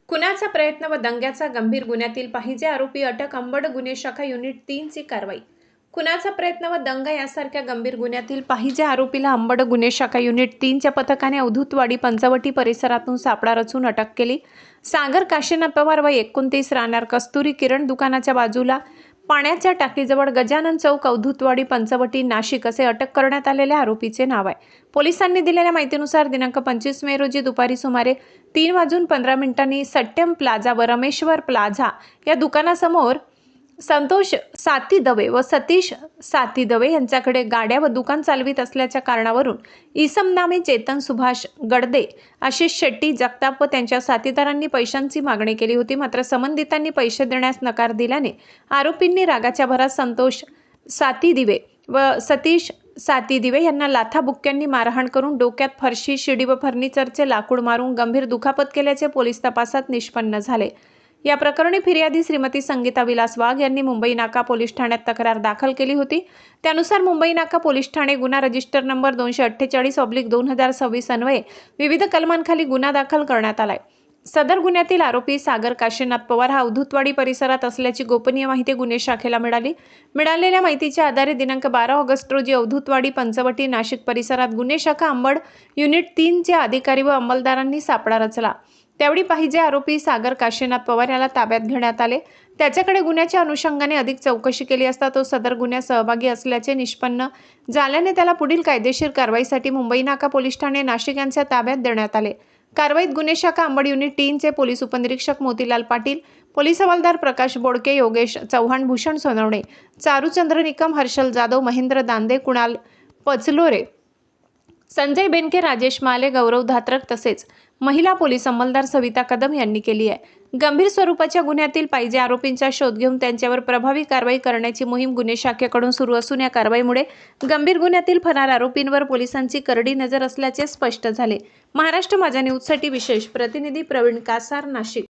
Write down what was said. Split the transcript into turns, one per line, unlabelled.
खुनाचा प्रयत्न व दंग्याचा गंभीर गुन्ह्यातील पाहिजे आरोपी अटक अंबड गुन्हे शाखा युनिट 3 ची कारवाई। खुनाचा प्रयत्न व दंगा यासारख्या गंभीर गुन्ह्यातील पाहिजे आरोपीला अंबड गुन्हे शाखा युनिट 3 च्या पथकाने अवधूतवाडी पंचवटी परिसरातून सापळा रचून अटक केली। सागर काशीनाथ पवार व 29 राहणार कस्तुरी किरण दुकानाच्या बाजूला पाण्याच्या टाकीजवळ गजानन चौक अवधूतवाडी पंचवटी नाशिक असे अटक करण्यात आलेल्या आरोपीचे नाव आहे। पोलिसांनी दिलेल्या माहितीनुसार दिनांक 25 मे रोजी दुपारी सुमारे 3:15 सत्यम प्लाझा व रमेश्वर प्लाझा या दुकानासमोर संतोष सातीदवे व सतीश सातीदवे यांच्याकडे गाड्या व दुकान चालवित असल्याच्या कारणावरून इसम नामे चेतन सुभाष गडदे, आशिष शेट्टी जगताप व त्यांच्या साथीदारांनी पैशांची मागणी केली होती। मात्र संबंधितांनी पैसे देण्यास नकार दिल्याने आरोपींनी रागाच्या भरात संतोष सातीदिवे व सतीश सातीदिवे यांना लाथाबुक्क्यांनी मारहाण करून डोक्यात फरशी, शिडी व फर्निचरचे लाकूड मारून गंभीर दुखापत केल्याचे पोलीस तपासात निष्पन्न झाले। या प्रकरणी फिर्यादी श्रीमती संगीता विलास वाघ यांनी मुंबई नाका पोलीस ठाण्यात तक्रार दाखल केली होती। त्यानुसार मुंबई नाका पोलीस ठाणे गुन्हा रजिस्टर नंबर 248/2026 अन्वये विविध कलमांखाली गुन्हा दाखल करण्यात आलाय। सदर गुन्ह्यातील आरोपी सागर काशीनाथ पवार हा अवधूतवाडी परिसरात असल्याची गोपनीय माहिती गुन्हे शाखेला मिळाली। मिळालेल्या माहितीच्या आधारे दिनांक 12 ऑगस्ट रोजी अवधूतवाडी पंचवटी नाशिक परिसरात गुन्हे शाखा अंबड युनिट 3 चे अधिकारी व अंमलदारांनी सापळा रचला। त्यावेळी पाहिजे आरोपी सागर काशीनाथ पवार याला ताब्यात घेण्यात आले। त्याच्याकडे गुन्ह्याच्या अनुषंगाने अधिक चौकशी केली असता तो सदर गुन्ह्यात सहभागी असल्याचे निष्पन्न झाल्याने त्याला पुढील कायदेशीर कारवाईसाठी मुंबई नाका पोलीस ठाणे नाशिक यांच्या ताब्यात देण्यात आले। कारवाईत गुन्हे शाखा अंबड युनिट 3 चे पोलीस उपनिरीक्षक मोतीलाल पाटील, पोलीस हवालदार प्रकाश बोडके, योगेश चव्हाण, भूषण सोनवणे, चारुचंद्र निकम, हर्षल जाधव, महेंद्र दांदे, कुणाल पचलोरे, संजय बेनके, राजेश माले, गौरव धात्रक तसेच महिला पोलीस अंमलदार सविता कदम यांनी केली आहे। गंभीर स्वरूपाच्या गुन्ह्यातील पाहिजे आरोपींचा शोध घेऊन त्यांच्यावर प्रभावी कारवाई करण्याची मोहीम गुन्हे शाखेकडून सुरू असून या कारवाईमुळे गंभीर गुन्ह्यातील फरार आरोपींवर पोलिसांची करडी नजर असल्याचे स्पष्ट झाले। महाराष्ट्र माझा न्यूजसाठी विशेष प्रतिनिधी प्रवीण कासार, नाशिक।